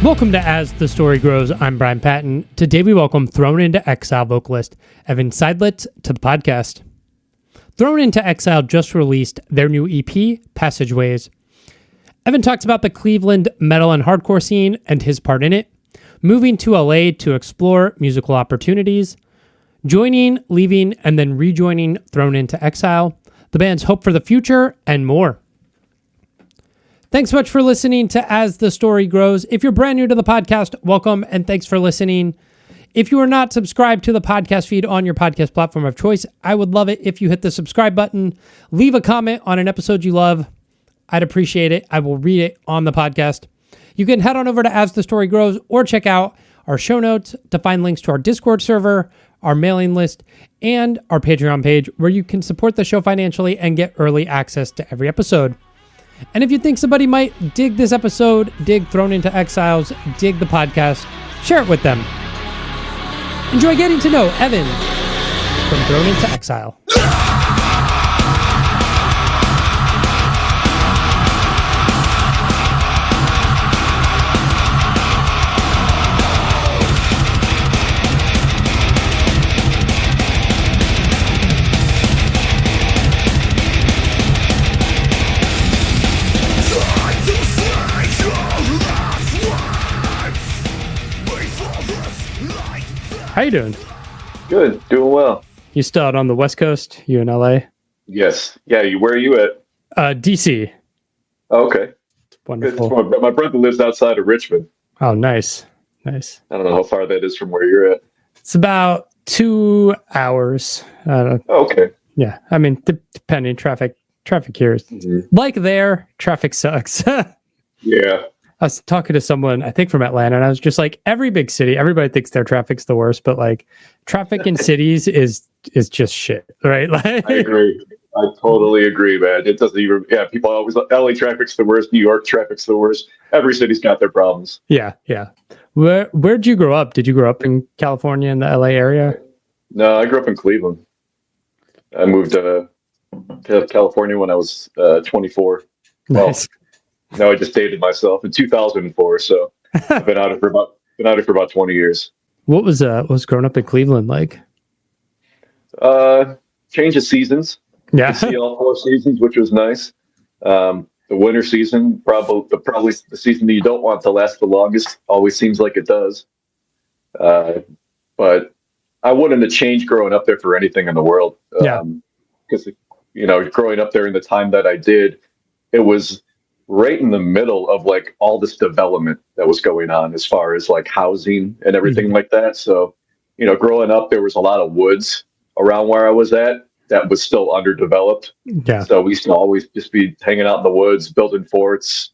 Welcome to As the Story Grows. I'm Brian Patton. Today we welcome Thrown Into Exile vocalist Evan Seidlitz to the podcast. Thrown Into Exile just released their new EP, Passageways. Evan talks about the Cleveland metal and hardcore scene and his part in it, moving to LA to explore musical opportunities, joining, leaving, and then rejoining Thrown Into Exile, the band's hope for the future, and more. Thanks so much for listening to As the Story Grows. If you're brand new to the podcast, welcome and thanks for listening. If you are not subscribed to the podcast feed on your podcast platform of choice, I would love it if you hit the subscribe button, leave a comment on an episode you love. I'd appreciate it. I will read it on the podcast. You can head on over to As the Story Grows or check out our show notes to find links to our Discord server, our mailing list, and our Patreon page where you can support the show financially and get early access to every episode. And if you think somebody might dig this episode, dig Thrown Into Exiles, dig the podcast, share it with them. Enjoy getting to know Evan from Thrown Into Exile. How you doing? Good, doing well. You still out on the West Coast? You in LA? Yes. Yeah, where are you at? DC. Oh, okay. Wonderful. My brother lives outside of Richmond. Oh, nice. Nice. I don't know how far that is from where you're at. It's about 2 hours. Okay. Yeah. I mean, depending, traffic here is like there, traffic sucks. Yeah. I was talking to someone, I think from Atlanta, and I was just like, every big city, everybody thinks their traffic's the worst, but like traffic in cities is just shit, right? Like, I agree. I totally agree, man. It doesn't even, people always, LA traffic's the worst, New York traffic's the worst. Every city's got their problems. Yeah. Where'd you grow up? Did you grow up in California, in the LA area? No, I grew up in Cleveland. I moved to California when I was 24. Nice. No, I just dated myself in 2004, so I've been out of for about 20 years. What was growing up in Cleveland like? Change of seasons. Yeah, see all 4 seasons, which was nice. The winter season, probably the season that you don't want to last the longest. Always seems like it does. But I wouldn't have changed growing up there for anything in the world. Because growing up there in the time that I did, it was right in the middle of like all this development that was going on as far as like housing and everything like that. So, growing up, there was a lot of woods around where I was at that was still underdeveloped. Yeah. So we used to always just be hanging out in the woods, building forts,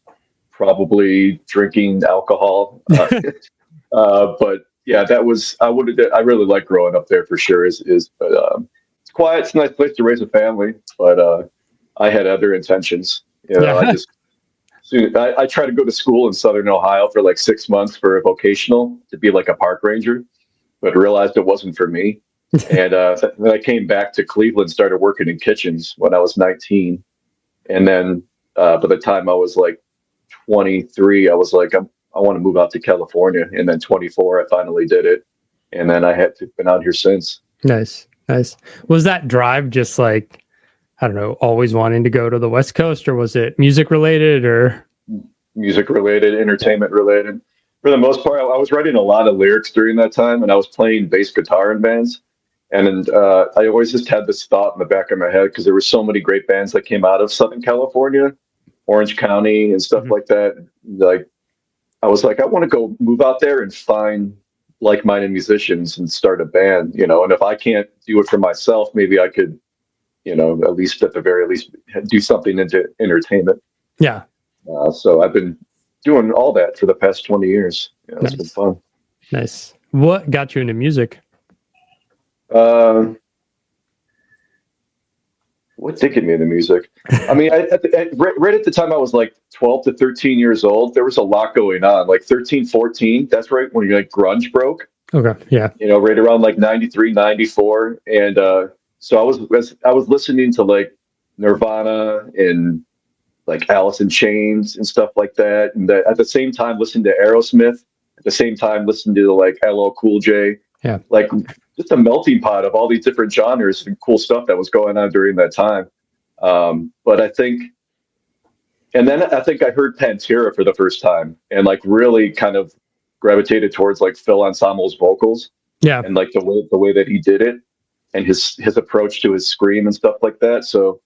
probably drinking alcohol. But yeah, I really like growing up there for sure. It's quiet. It's a nice place to raise a family, but I had other intentions. I tried to go to school in Southern Ohio for like 6 months for a vocational to be like a park ranger, but realized it wasn't for me. And then I came back to Cleveland, started working in kitchens when I was 19. And then by the time I was like 23, I was like, I want to move out to California. And then 24, I finally did it. And then been out here since. Nice. Was that drive just like, I don't know, always wanting to go to the West Coast, or was it music related or? Music related, entertainment related. For the most part, I was writing a lot of lyrics during that time, and I was playing bass guitar in bands. And I always just had this thought in the back of my head because there were so many great bands that came out of Southern California, Orange County and stuff like that. Like, I was like, I want to go move out there and find like-minded musicians and start a band, and if I can't do it for myself, maybe I could, at the very least, do something into entertainment. Yeah. So I've been doing all that for the past 20 years. It's been fun. Nice. What got you into music? What did get me into music? I mean, right at the time I was like 12 to 13 years old, there was a lot going on. Like 13, 14, that's right when like grunge broke. Okay. Yeah. Right around like 93, 94. And so I was listening to like Nirvana and like Alice in Chains and stuff like that. And that at the same time, listening to Aerosmith, at the same time, listening to like LL Cool J, like just a melting pot of all these different genres and cool stuff that was going on during that time. But I think, and then I think I heard Pantera for the first time and like really kind of gravitated towards like Phil Anselmo's vocals. Yeah. And like the way that he did it and his approach to his scream and stuff like that. So,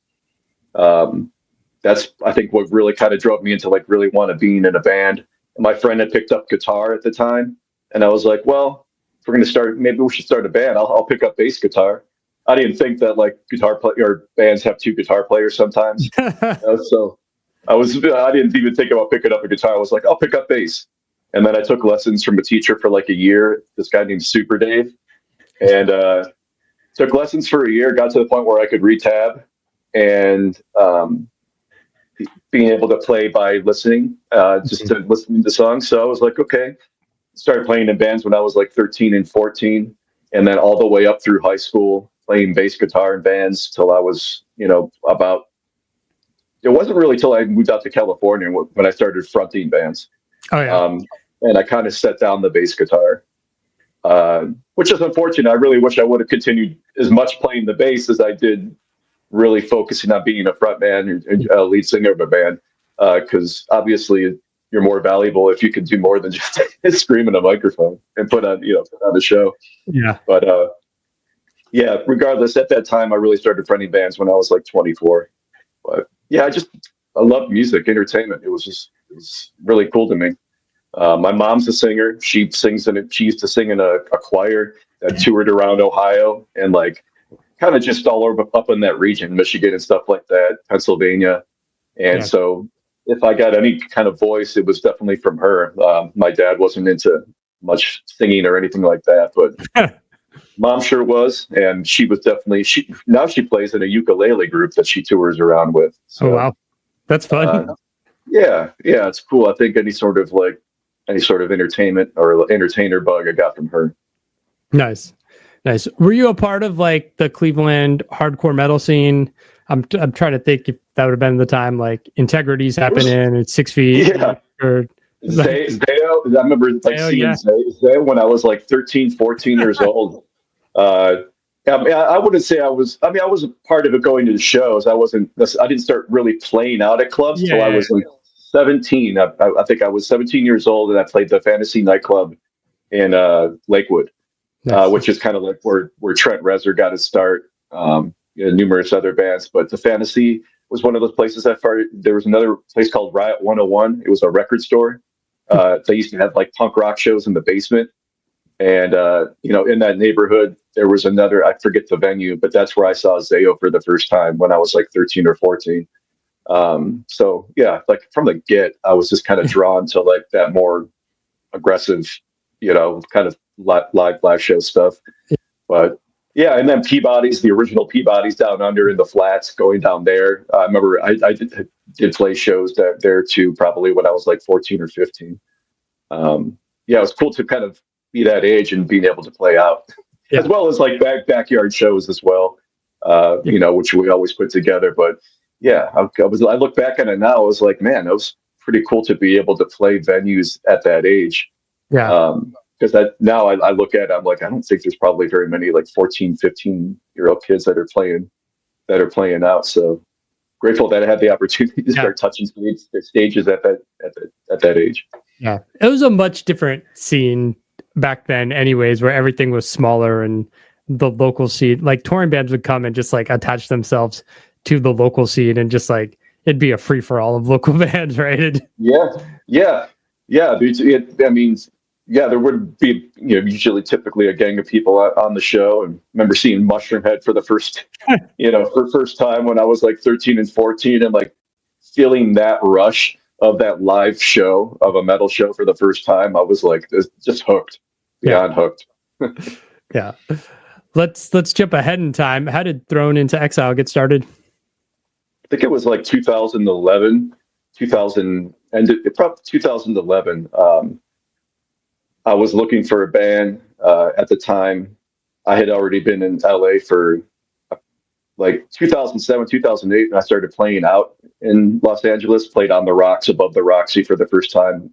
that's, I think, what really kind of drove me into like really want to being in a band. And my friend had picked up guitar at the time, and I was like, well, if we're going to start, maybe we should start a band. I'll pick up bass guitar. I didn't think that like or bands have two guitar players sometimes. So I didn't even think about picking up a guitar. I was like, I'll pick up bass. And then I took lessons from a teacher for like a year, this guy named Super Dave, and took lessons for a year, got to the point where I could read tab and being able to play by listening, just to listening to songs. So I was like, okay, started playing in bands when I was like 13 and 14, and then all the way up through high school, playing bass guitar in bands till I was, about, it wasn't really till I moved out to California when I started fronting bands. Oh, yeah. And I kind of set down the bass guitar, which is unfortunate. I really wish I would have continued as much playing the bass as I did really focusing on being a frontman and lead singer of a band, because obviously you're more valuable if you can do more than just scream in a microphone and put on a show. Yeah. But yeah, regardless, at that time I really started fronting bands when I was like 24. But yeah, I love music, entertainment. It was really cool to me. My mom's a singer. She used to sing in a choir that toured around Ohio and like kind of just all over up in that region, Michigan and stuff like that, Pennsylvania. And so if I got any kind of voice, it was definitely from her. My dad wasn't into much singing or anything like that, but mom sure was. And she was definitely, now she plays in a ukulele group that she tours around with. So, oh, wow. That's fun. Yeah, it's cool. I think any sort of entertainment or entertainer bug I got from her. Nice. Were you a part of like the Cleveland hardcore metal scene? I'm trying to think if that would have been the time like Integrity's happening at 6 feet. Yeah. Or Zayo. I remember like seeing Zayo when I was like 13, 14 years old. I wouldn't say I was a part of it going to the shows. I didn't start really playing out at clubs till I was like 17. I think I was 17 years old and I played the Fantasy nightclub in Lakewood. Nice. Which is kind of like where Trent Reznor got his start, numerous other bands. But the Fantasy was one of those places there was another place called Riot 101. It was a record store. They used to have like punk rock shows in the basement. And, in that neighborhood, there was another, I forget the venue, but that's where I saw Zayo for the first time when I was like 13 or 14. So yeah, like from the get, I was just kind of drawn to like that more aggressive, kind of live show stuff. But yeah, and then Peabody's, the original Peabody's down under in the flats, going down there. I remember I did play shows there too, probably when I was like 14 or 15. It was cool to kind of be that age and being able to play out, as well as like backyard shows as well, which we always put together. But yeah, I look back at it now, I was like, man, it was pretty cool to be able to play venues at that age. Yeah. Because now I look at it, I'm like, I don't think there's probably very many like 14, 15-year-old kids that are playing out. So grateful that I had the opportunity to start touching stages at that age. Yeah, it was a much different scene back then, anyways, where everything was smaller and the local scene, like touring bands would come and just like attach themselves to the local scene and just like it'd be a free for all of local bands, right? There would be, usually typically a gang of people on the show. And remember seeing Mushroomhead for the first time when I was like 13 and 14 and like feeling that rush of that live show of a metal show for the first time. I was like, just hooked, beyond hooked. Yeah. Let's jump ahead in time. How did Thrown Into Exile get started? I think it was like 2011. I was looking for a band at the time. I had already been in LA for like 2007, 2008, and I started playing out in Los Angeles, played on the rocks above the Roxy for the first time,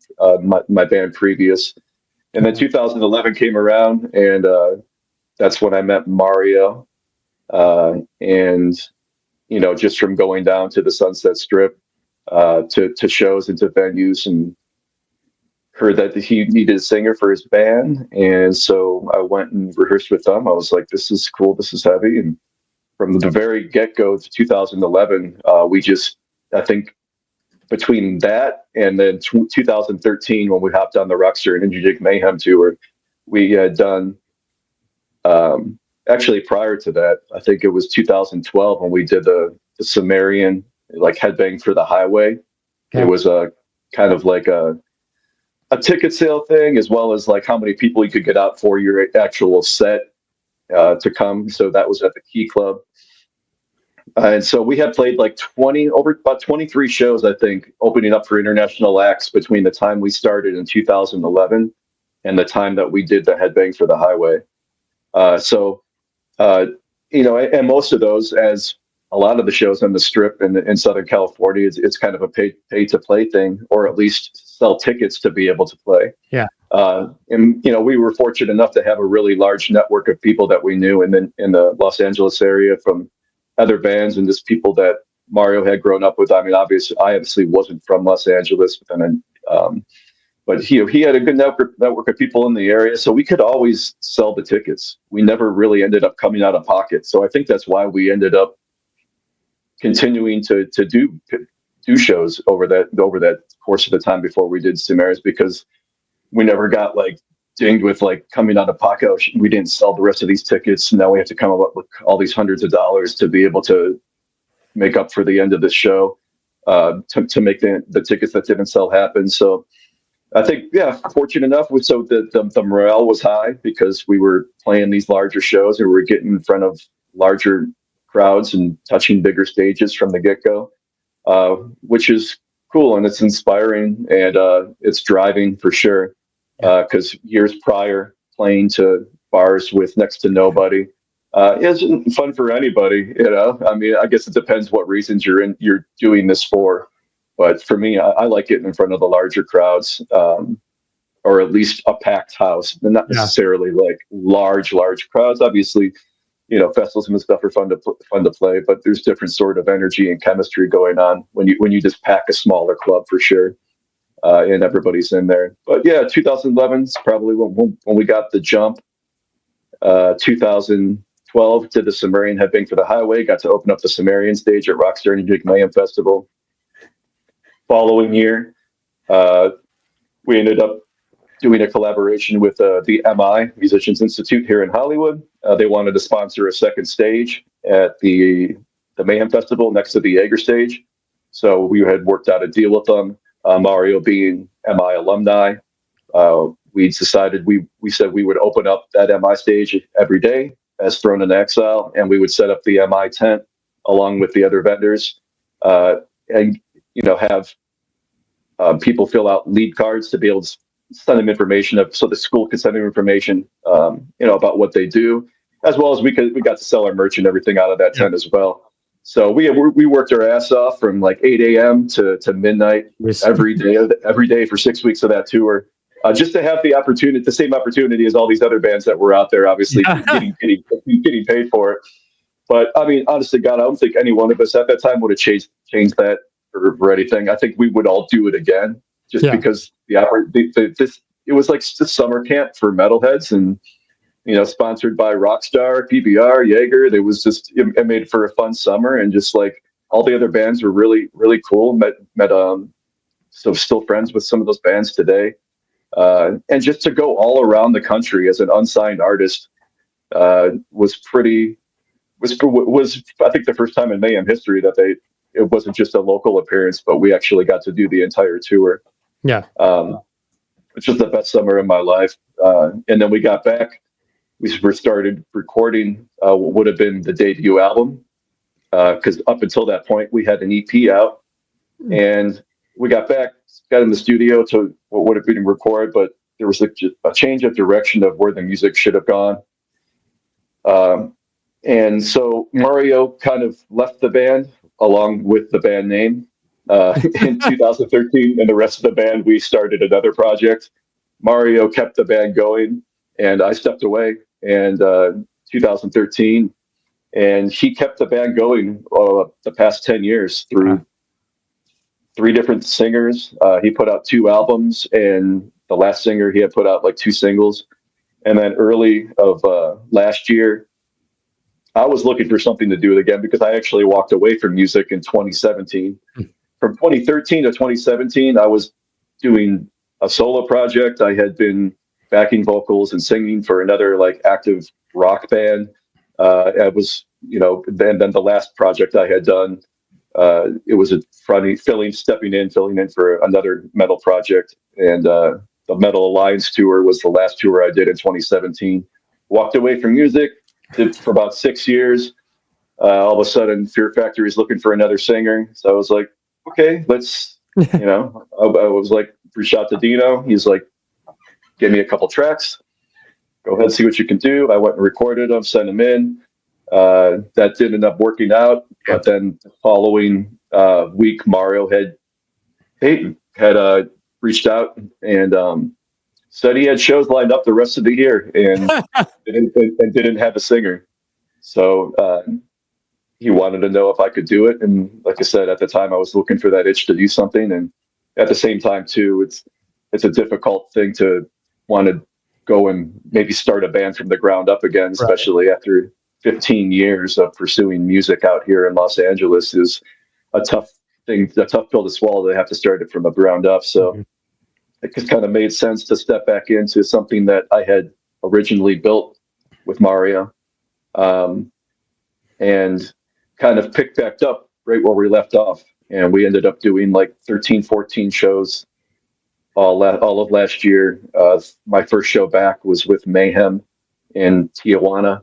my band previous. And then 2011 came around, and that's when I met Mario. And, just from going down to the Sunset Strip, to shows and to venues, and heard that he needed a singer for his band. And so I went and rehearsed with them. I was like, this is cool. This is heavy. And from the very get-go to 2011, I think between that and then 2013, when we hopped on the Rockstar and Interjig Mayhem tour, we had done, actually prior to that, I think it was 2012 when we did the Sumerian, like Headbang for the Highway. Yeah. It was a kind of like a ticket sale thing, as well as like how many people you could get out for your actual set to come. So that was at the Key Club. And so we had played like about 23 shows, I think, opening up for international acts between the time we started in 2011 and the time that we did the Headbang for the Highway. And most of those, as a lot of the shows on the Strip in Southern California, it's kind of a pay to play thing, or at least sell tickets to be able to play. Yeah. And we were fortunate enough to have a really large network of people that we knew in the Los Angeles area, from other bands and just people that Mario had grown up with. I mean, I obviously wasn't from Los Angeles, but he had a good network of people in the area, so we could always sell the tickets. We never really ended up coming out of pocket. So I think that's why we ended up continuing to do shows over that course of the time before we did Sumeris, because we never got like dinged with like coming out of pocket. We didn't sell the rest of these tickets. Now we have to come up with all these hundreds of dollars to be able to make up for the end of the show, to make the tickets that didn't sell happen. So I think, fortunate enough, so the morale was high because we were playing these larger shows and we were getting in front of larger crowds and touching bigger stages from the get-go, which is cool, and it's inspiring, and it's driving for sure. Because years prior, playing to bars with next to nobody isn't fun for anybody. I mean, I guess it depends what reasons you're doing this for. But for me, I like getting in front of the larger crowds, or at least a packed house, and not necessarily like large crowds. Obviously, festivals and stuff are fun to play, but there's different sort of energy and chemistry going on when you just pack a smaller club, for sure. And everybody's in there. But 2011 is probably when we got the jump. 2012 did the Sumerian Headbang for the Highway, got to open up the Sumerian stage at Rockstar and Interjig Mayhem Festival. Following year, we ended up doing a collaboration with the MI, Musicians Institute here in Hollywood. They wanted to sponsor a second stage at the Mayhem Festival next to the Jaeger stage. So we had worked out a deal with them. Mario being MI alumni, we decided we said we would open up that MI stage every day as Thrown Into Exile, and we would set up the MI tent along with the other vendors, and have people fill out lead cards to be able to send them information so the school could send them information, about what they do, as well as we got to sell our merch and everything out of that tent as well. So we worked our ass off from like 8 a.m. to midnight every day for 6 weeks of that tour, just to have the same opportunity as all these other bands that were out there, obviously getting paid for it. But I mean, honestly, God, I don't think any one of us at that time would have changed that for anything. I think we would all do it again, just because it was like the summer camp for metalheads, and sponsored by Rockstar, PBR, Jaeger. It made for a fun summer, and just like all the other bands were really, really cool. Met so still friends with some of those bands today. And just to go all around the country as an unsigned artist was I think the first time in Mayhem history that it wasn't just a local appearance, but we actually got to do the entire tour. Yeah. Which was the best summer of my life. And then we got back. We started recording what would have been the debut album, because up until that point we had an EP out, and we got in the studio to what would have been recorded, but there was a change of direction of where the music should have gone. And so Mario kind of left the band along with the band name in 2013, and the rest of the band, we started another project. Mario kept the band going, and I stepped away in 2013, and he kept the band going the past 10 years through three different singers. He put out 2 albums, and the last singer, he had put out like 2 singles. And then early of last year, I was looking for something to do again because I actually walked away from music in 2017. From 2013 to 2017, I was doing a solo project. I had been backing vocals and singing for another like active rock band. I was, then the last project I had done, it was filling in for another metal project. And the Metal Alliance tour was the last tour I did in 2017. Walked away from music, did for about 6 years. All of a sudden, Fear Factory is looking for another singer. So I was like, okay, let's, I was like, reached out to Dino. He's like, give me a couple tracks. Go ahead and see what you can do. I went and recorded them, sent them in. That didn't end up working out. But then the following week, Mario had reached out and said he had shows lined up the rest of the year and didn't have a singer. So he wanted to know if I could do it. And like I said, at the time, I was looking for that itch to do something. And at the same time, too, it's a difficult thing to want to go and maybe start a band from the ground up again, especially after 15 years of pursuing music out here in Los Angeles is a tough pill to swallow. They have to start it from the ground up. So it just kind of made sense to step back into something that I had originally built with Mario, and kind of picked back up right where we left off. And we ended up doing like 13, 14 shows all of last year. My first show back was with Mayhem in Tijuana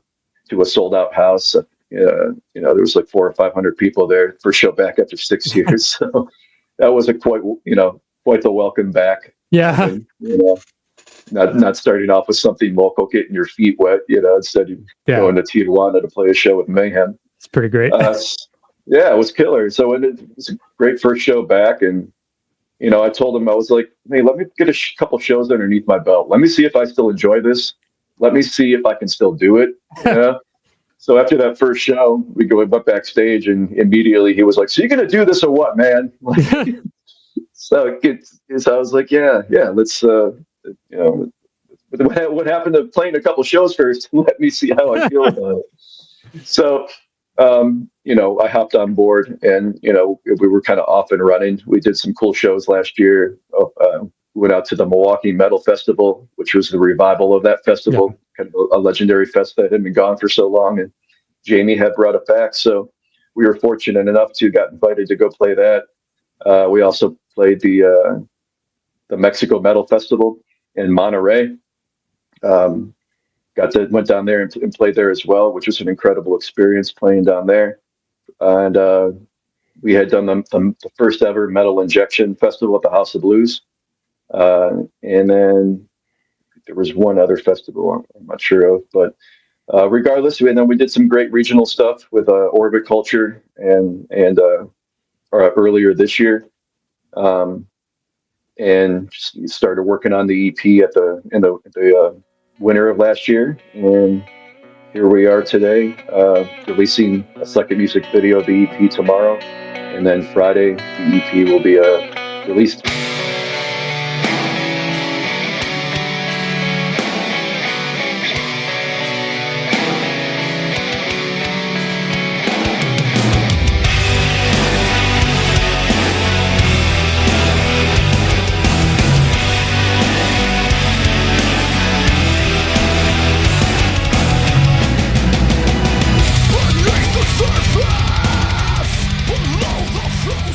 to a sold out house. There was like 400 or 500 people there. First show back after 6 years. So that was quite the welcome back. Yeah. And, not starting off with something local, getting your feet wet, instead of going to Tijuana to play a show with Mayhem. It's pretty great. Yeah, it was killer. So it was a great first show back. And, I told him, I was like, hey, let me get a couple shows underneath my belt. Let me see if I still enjoy this. Let me see if I can still do it. Yeah. So after that first show, we went backstage and immediately he was like, so you're going to do this or what, man? So I was like, yeah, let's, what happened to playing a couple shows first? Let me see how I feel about it. So, I hopped on board and, we were kind of off and running. We did some cool shows last year. We went out to the Milwaukee Metal Festival, which was the revival of that festival, kind of a legendary fest that had been gone for so long. And Jamie had brought it back. So we were fortunate enough to got invited to go play that. We also played the Mexico Metal Festival in Monterey. Went down there and played there as well, which was an incredible experience playing down there. And we had done the first ever Metal Injection Festival at the House of Blues. And then there was one other festival I'm not sure of, but regardless, we did some great regional stuff with Orbit Culture and earlier this year. And started working on the EP in the winter of last year, and here we are today, releasing a second music video of the EP tomorrow, and then Friday the EP will be released.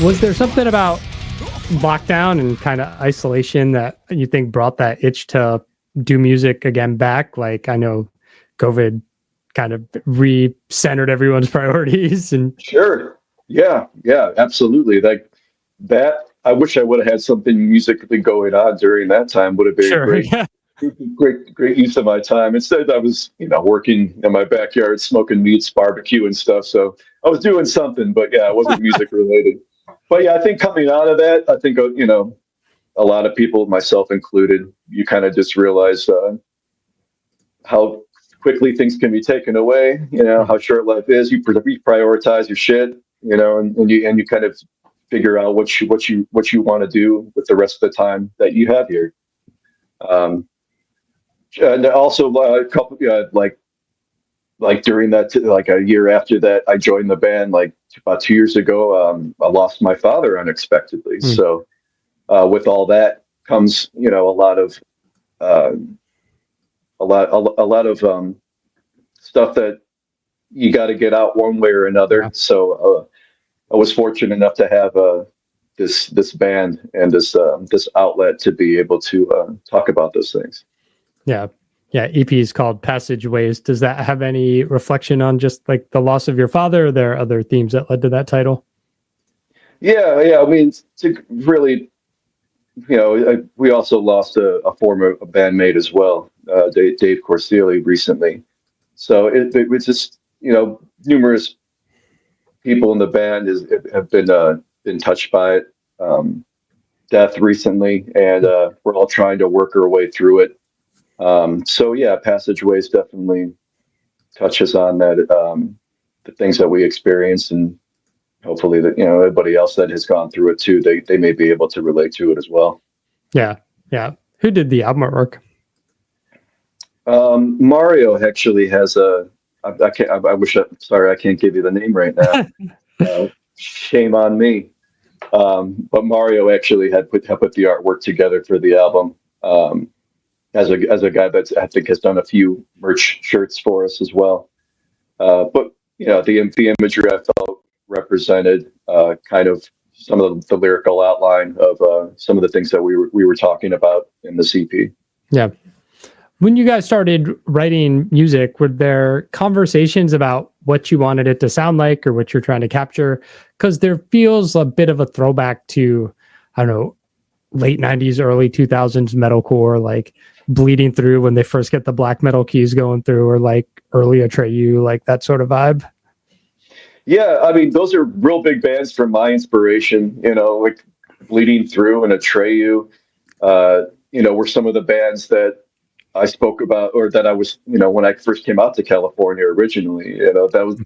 Was there something about lockdown and kind of isolation that you think brought that itch to do music again back? Like, I know COVID kind of re-centered everyone's priorities. And Sure. Yeah, absolutely. Like that, I wish I would have had something musically going on during that time. Would have been great. Yeah. great use of my time. Instead, I was, working in my backyard, smoking meats, barbecue and stuff. So I was doing something, but yeah, it wasn't music related. But yeah, I think coming out of that, I think, a lot of people, myself included, you kind of just realize how quickly things can be taken away, how short life is. You prioritize your shit, and you kind of figure out what you want to do with the rest of the time that you have here. And also a couple, like during that, like a year after that, I joined the band. Like about 2 years ago, I lost my father unexpectedly. So with all that comes, a lot of stuff that you got to get out one way or another. Yeah. So I was fortunate enough to have this band and this outlet to be able to talk about those things. Yeah. EP is called Passageways. Does that have any reflection on just like the loss of your father? Or there are other themes that led to that title? Yeah. I mean, to really, we also lost a former bandmate as well, Dave Corseely, recently. So it was just, numerous people in the band have been touched by it, death recently, and we're all trying to work our way through it. So yeah, Passageways definitely touches on that, the things that we experienced, and hopefully that, everybody else that has gone through it too, they may be able to relate to it as well. Yeah. Who did the album artwork? Mario actually has I can't give you the name right now. Shame on me. But Mario actually had put the artwork together for the album. As a guy that I think has done a few merch shirts for us as well. But the imagery I felt represented kind of some of the lyrical outline of some of the things that we were talking about in the CP. Yeah. When you guys started writing music, were there conversations about what you wanted it to sound like or what you're trying to capture? Because there feels a bit of a throwback to, I don't know, late 90s, early 2000s metalcore, like Bleeding Through when they first get the black metal keys going through, or like early Atreyu, like that sort of vibe. Yeah, I mean, those are real big bands from my inspiration, like Bleeding Through and Atreyu, were some of the bands that I spoke about, or that I was, when I first came out to California originally, that was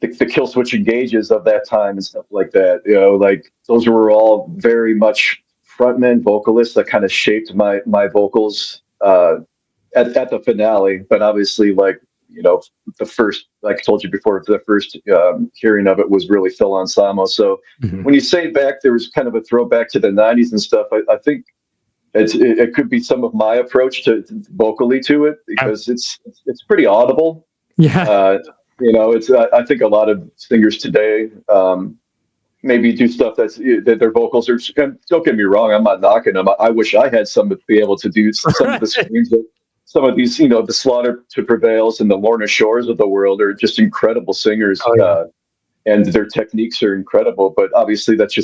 the kill switch engages of that time and stuff like that. Like those were all very much frontman vocalists that kind of shaped my vocals at the finale. But obviously, like, the first, like I told you before, the first hearing of it was really Phil Anselmo. So when you say back, there was kind of a throwback to the 90s and stuff. I think it could be some of my approach to vocally to it, because it's pretty audible. Yeah. It's I think a lot of singers today maybe do stuff that their vocals are. Don't get me wrong, I'm not knocking them. I wish I had some to be able to do some of the screams that some of these, the Slaughter to Prevails and the Lorna Shores of the world are just incredible singers. Oh, yeah. And their techniques are incredible. But obviously, that's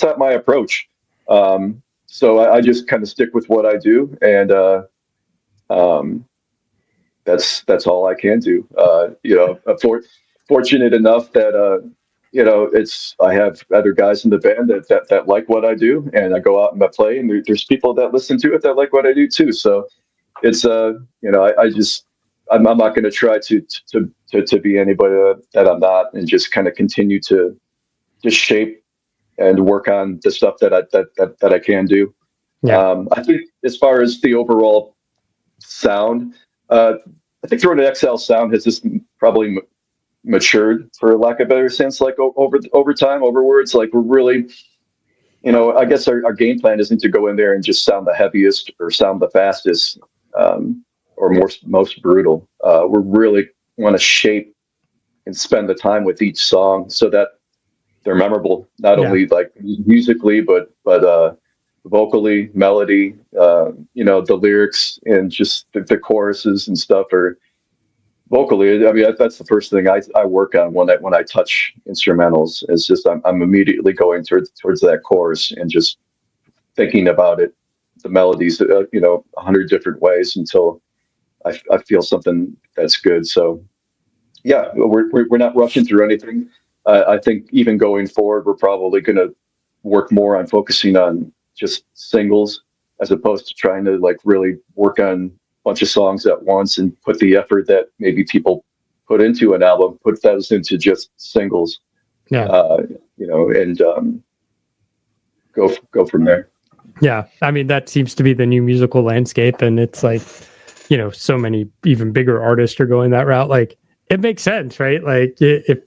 not my approach. So I just kind of stick with what I do, and that's all I can do. Fortunate enough that I have other guys in the band that like what I do, and I go out and I play, and there's people that listen to it that like what I do too. So it's I'm not going to try to be anybody that I'm not, and just kind of continue to just shape and work on the stuff that I can do. Yeah. I think as far as the overall sound, I think Thrown Into Exile sound has just probably matured, for lack of a better sense, like over time, overwards. Like we're really, I guess our game plan isn't to go in there and just sound the heaviest or sound the fastest, or most brutal. We really want to shape and spend the time with each song so that they're memorable, not only like musically, but vocally, melody, the lyrics, and just the choruses and stuff are vocally. I mean, that's the first thing I work on when I touch instrumentals. Is just I'm immediately going towards that chorus and just thinking about it the melodies, 100 different ways until I feel something that's good. So yeah, we're not rushing through anything. I think even going forward, we're probably going to work more on focusing on just singles as opposed to trying to like really work on a bunch of songs at once and put the effort that maybe people put into an album, put those into just singles. Yeah. And go from there. Yeah. I mean, that seems to be the new musical landscape. And it's like, so many even bigger artists are going that route. Like, it makes sense, right? Like, if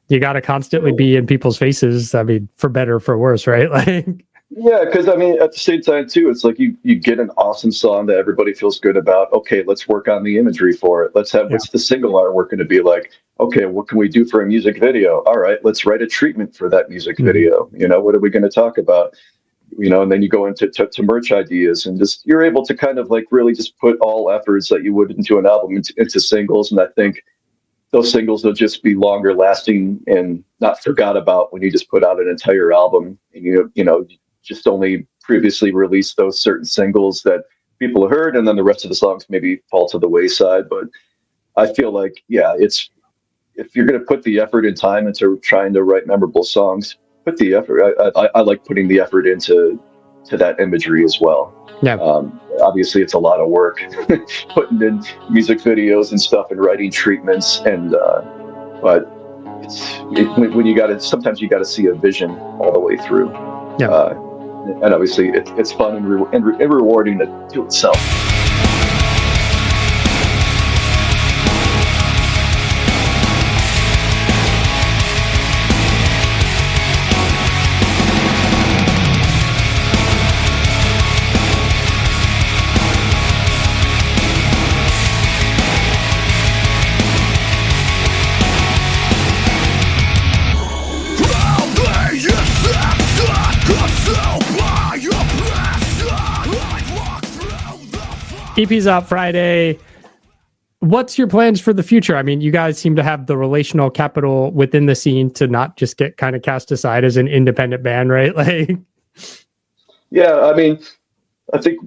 you got to constantly be in people's faces, I mean, for better or for worse, right? Like, yeah, because I mean, at the same time too, it's like you get an awesome song that everybody feels good about. Okay, let's work on the imagery for it. Let's have what's the single artwork going to be like? Okay, what can we do for a music video? All right, let's write a treatment for that music video. What are we going to talk about? And then you go into to merch ideas, and just you're able to kind of like really just put all efforts that you would into an album into singles. And I think those singles will just be longer lasting and not forgot about when you just put out an entire album and just only previously released those certain singles that people heard, and then the rest of the songs maybe fall to the wayside. But I feel like, if you're going to put the effort and time into trying to write memorable songs, put the effort. I like putting the effort into that imagery as well. Yeah. Obviously, it's a lot of work putting in music videos and stuff and writing treatments, but when you got to, sometimes you got to see a vision all the way through. Yeah. And obviously, it's fun and rewarding to itself. EP's out Friday. What's your plans for the future? I mean, you guys seem to have the relational capital within the scene to not just get kind of cast aside as an independent band, right? Like, yeah, I mean, I think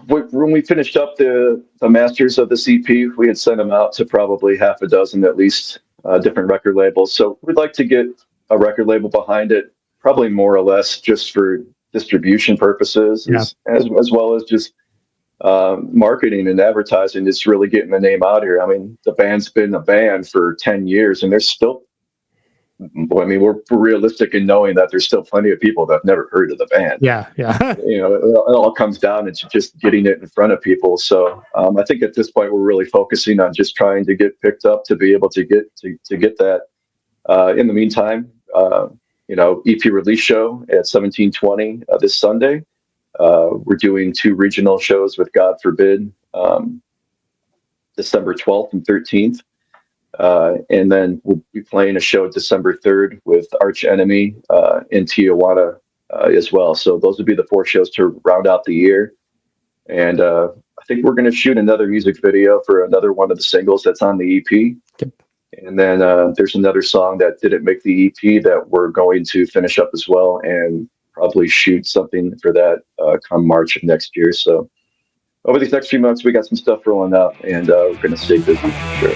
when we finished up the masters of the CP, we had sent them out to probably half a dozen at least different record labels. So we'd like to get a record label behind it, probably more or less just for distribution purposes, as well as just marketing and advertising, is really getting the name out here. I mean, the band's been a band for 10 years and there's still, we're realistic in knowing that there's still plenty of people that have never heard of the band. Yeah. It all comes down to just getting it in front of people. So I think at this point, we're really focusing on just trying to get picked up to be able to get that. In the meantime, EP release show at 1720 this Sunday. We're doing 2 regional shows with God Forbid, December 12th and 13th. And then we'll be playing a show December 3rd with Arch Enemy in Tijuana as well. So those would be the 4 shows to round out the year. And I think we're going to shoot another music video for another one of the singles that's on the EP. Yep. And then there's another song that didn't make the EP that we're going to finish up as well and probably shoot something for that come March of next year. So over these next few months, we got some stuff rolling out, and we're going to stay busy for sure.